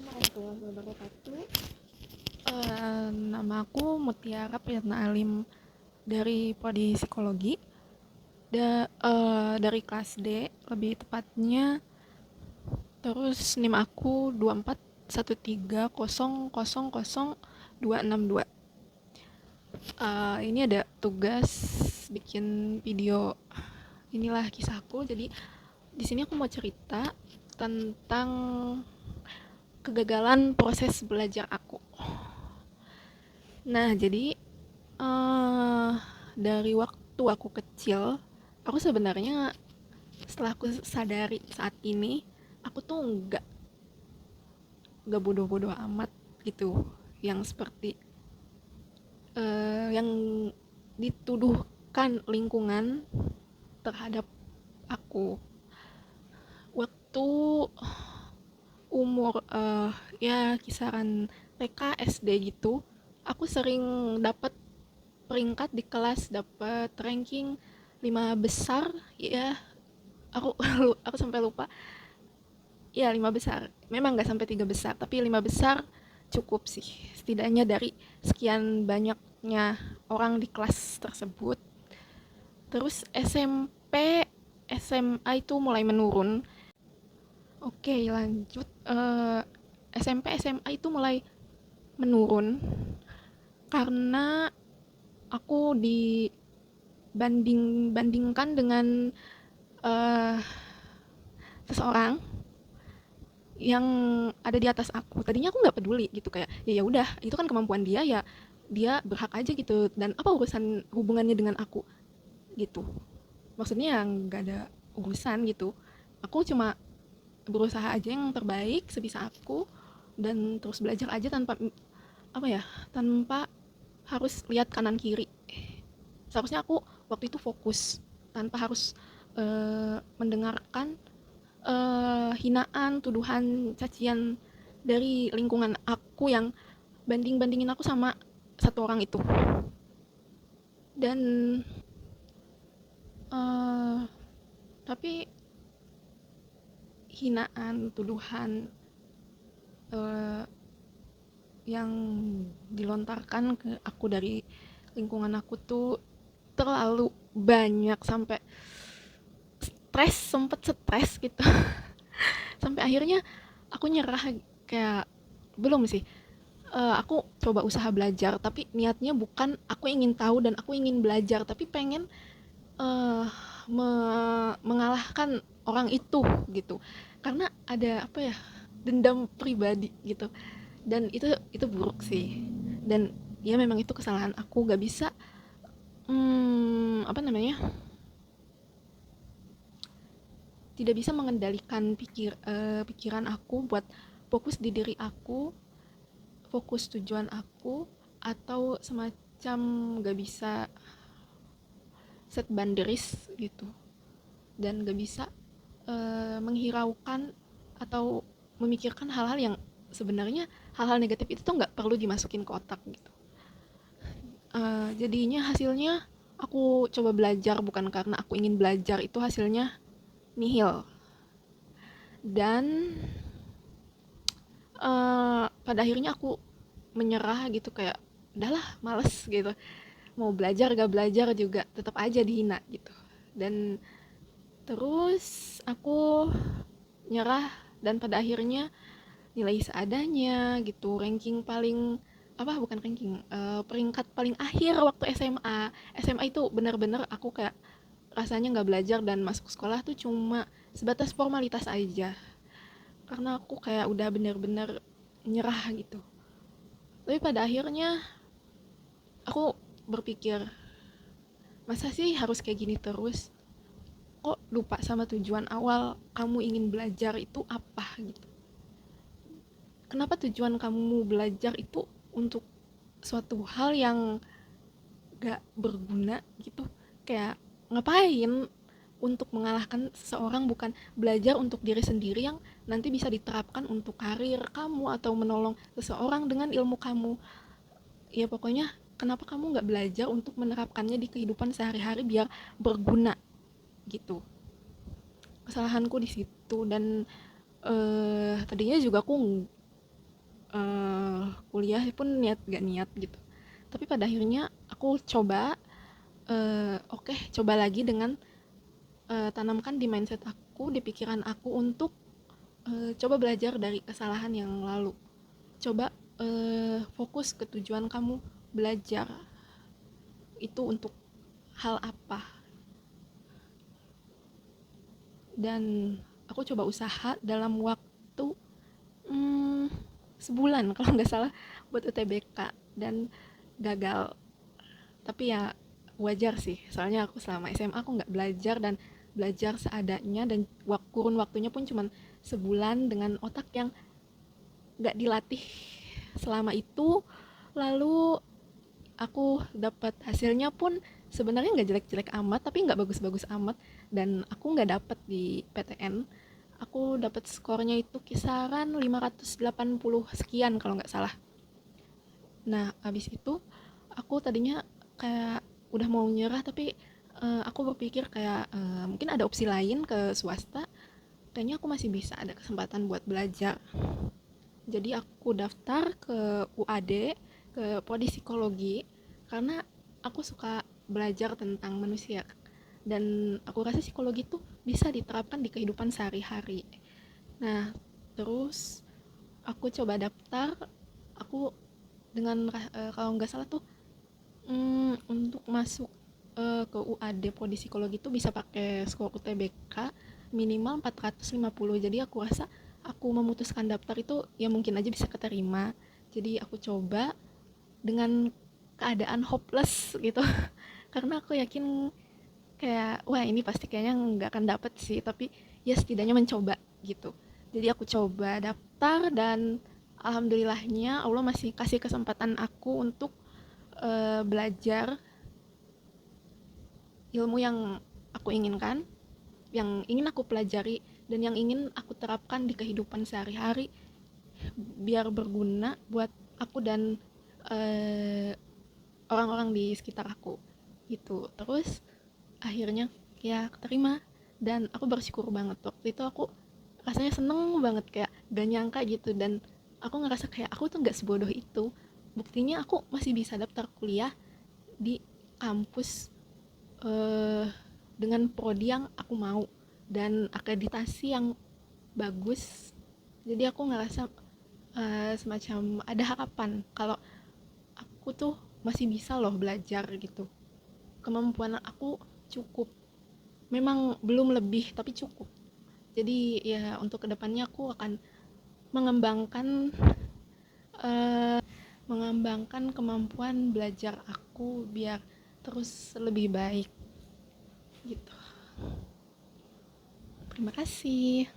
Assalamualaikum warahmatullahi wabarakatuh. Nama aku Mutiara Priyatna Alim dari Prodi Psikologi, dari kelas D lebih tepatnya. Terus NIM aku 2413000262. Ini ada tugas bikin video, inilah kisahku. Jadi di sini aku mau cerita tentang kegagalan proses belajar aku. Nah, jadi dari waktu aku kecil, aku sebenarnya setelah aku sadari saat ini, aku tuh nggak bodoh-bodoh amat gitu, yang seperti yang dituduhkan lingkungan terhadap aku. Waktu umur ya kisaran TK SD gitu, aku sering dapat peringkat di kelas, dapat ranking 5 besar ya. Aku aku sampai lupa. Ya, 5 besar. Memang nggak sampai 3 besar, tapi 5 besar cukup sih. Setidaknya dari sekian banyaknya orang di kelas tersebut. Terus SMP, SMA itu mulai menurun. Oke, lanjut. SMP, SMA itu mulai menurun karena aku dibandingkan dengan eh, seseorang yang ada di atas aku. Tadinya aku nggak peduli gitu, kayak ya udah itu kan kemampuan dia, ya dia berhak aja gitu, dan apa urusan hubungannya dengan aku gitu. Maksudnya yang nggak ada urusan gitu. Aku cuma berusaha aja yang terbaik sebisa aku, dan terus belajar aja tanpa apa ya, tanpa harus lihat kanan kiri. Seharusnya aku waktu itu fokus tanpa harus mendengarkan hinaan, tuduhan, cacian dari lingkungan aku yang bandingin aku sama satu orang itu. Dan uh, tapi hinaan, tuduhan uh, yang dilontarkan ke aku dari lingkungan aku tuh terlalu banyak, sampai sempet stres gitu. Sampai akhirnya aku nyerah, kayak belum sih. Aku coba usaha belajar, tapi niatnya bukan aku ingin tahu dan aku ingin belajar, tapi pengen uh, mengalahkan orang itu gitu. Karena ada apa ya, dendam pribadi gitu. Dan itu buruk sih. Dan ya memang itu kesalahan aku, gak bisa apa namanya, tidak bisa mengendalikan pikiran aku buat fokus di diri aku, fokus tujuan aku, atau semacam gak bisa set boundaries gitu, dan gak bisa menghiraukan atau memikirkan hal-hal yang sebenarnya hal-hal negatif itu tuh nggak perlu dimasukin ke otak gitu. Jadinya hasilnya aku coba belajar bukan karena aku ingin belajar, itu hasilnya nihil. Dan pada akhirnya aku menyerah gitu, kayak udahlah males gitu, mau belajar gak belajar juga tetap aja dihina gitu. Dan terus aku nyerah, dan pada akhirnya nilai seadanya gitu, ranking paling apa, bukan ranking, peringkat paling akhir waktu SMA itu benar-benar aku kayak rasanya nggak belajar, dan masuk sekolah tuh cuma sebatas formalitas aja, karena aku kayak udah benar-benar nyerah gitu. Tapi pada akhirnya aku berpikir, masa sih harus kayak gini terus, kok lupa sama tujuan awal kamu ingin belajar itu apa gitu. Kenapa tujuan kamu belajar itu untuk suatu hal yang gak berguna gitu, kayak ngapain untuk mengalahkan seseorang, bukan belajar untuk diri sendiri yang nanti bisa diterapkan untuk karir kamu atau menolong seseorang dengan ilmu kamu. Ya pokoknya kenapa kamu nggak belajar untuk menerapkannya di kehidupan sehari-hari biar berguna gitu. Kesalahanku di situ. Dan tadinya juga aku kuliah pun niat gak niat gitu. Tapi pada akhirnya aku coba, oke, coba lagi dengan tanamkan di mindset aku, di pikiran aku untuk coba belajar dari kesalahan yang lalu. Coba fokus ke tujuan kamu belajar itu untuk hal apa. Dan aku coba usaha dalam waktu hmm, sebulan kalau nggak salah buat UTBK dan gagal. Tapi ya wajar sih, soalnya aku selama SMA aku nggak belajar dan belajar seadanya, dan kurun waktunya pun cuma sebulan dengan otak yang nggak dilatih selama itu. Lalu aku dapat hasilnya pun sebenarnya nggak jelek-jelek amat tapi nggak bagus-bagus amat, dan aku nggak dapat di PTN. Aku dapat skornya itu kisaran 580 sekian kalau nggak salah. Nah abis itu aku tadinya kayak udah mau nyerah, tapi aku berpikir kayak mungkin ada opsi lain ke swasta, kayaknya aku masih bisa ada kesempatan buat belajar. Jadi aku daftar ke UAD, ke prodi psikologi, karena aku suka belajar tentang manusia, dan aku rasa psikologi tuh bisa diterapkan di kehidupan sehari-hari. Nah terus aku coba daftar, aku dengan kalau nggak salah tuh untuk masuk ke UAD prodi psikologi itu bisa pakai skor UTBK minimal 450. Jadi aku rasa aku memutuskan daftar itu ya mungkin aja bisa keterima. Jadi aku coba dengan keadaan hopeless gitu. Karena aku yakin kayak wah ini pasti kayaknya nggak akan dapet sih, tapi ya setidaknya mencoba gitu. Jadi aku coba daftar, dan alhamdulillahnya Allah masih kasih kesempatan aku untuk belajar ilmu yang aku inginkan, yang ingin aku pelajari, dan yang ingin aku terapkan di kehidupan sehari-hari biar berguna buat aku dan eh, orang-orang di sekitar aku gitu. Terus akhirnya ya keterima, dan aku bersyukur banget. Waktu itu aku rasanya seneng banget, kayak gak nyangka gitu, dan aku ngerasa kayak aku tuh gak sebodoh itu. Buktinya aku masih bisa daftar kuliah di kampus eh, dengan prodi yang aku mau dan akreditasi yang bagus. Jadi aku ngerasa semacam ada harapan kalau aku tuh masih bisa loh belajar gitu. Kemampuan aku cukup, memang belum lebih tapi cukup. Jadi ya untuk kedepannya aku akan mengembangkan eh, mengembangkan kemampuan belajar aku biar terus lebih baik gitu. Terima kasih.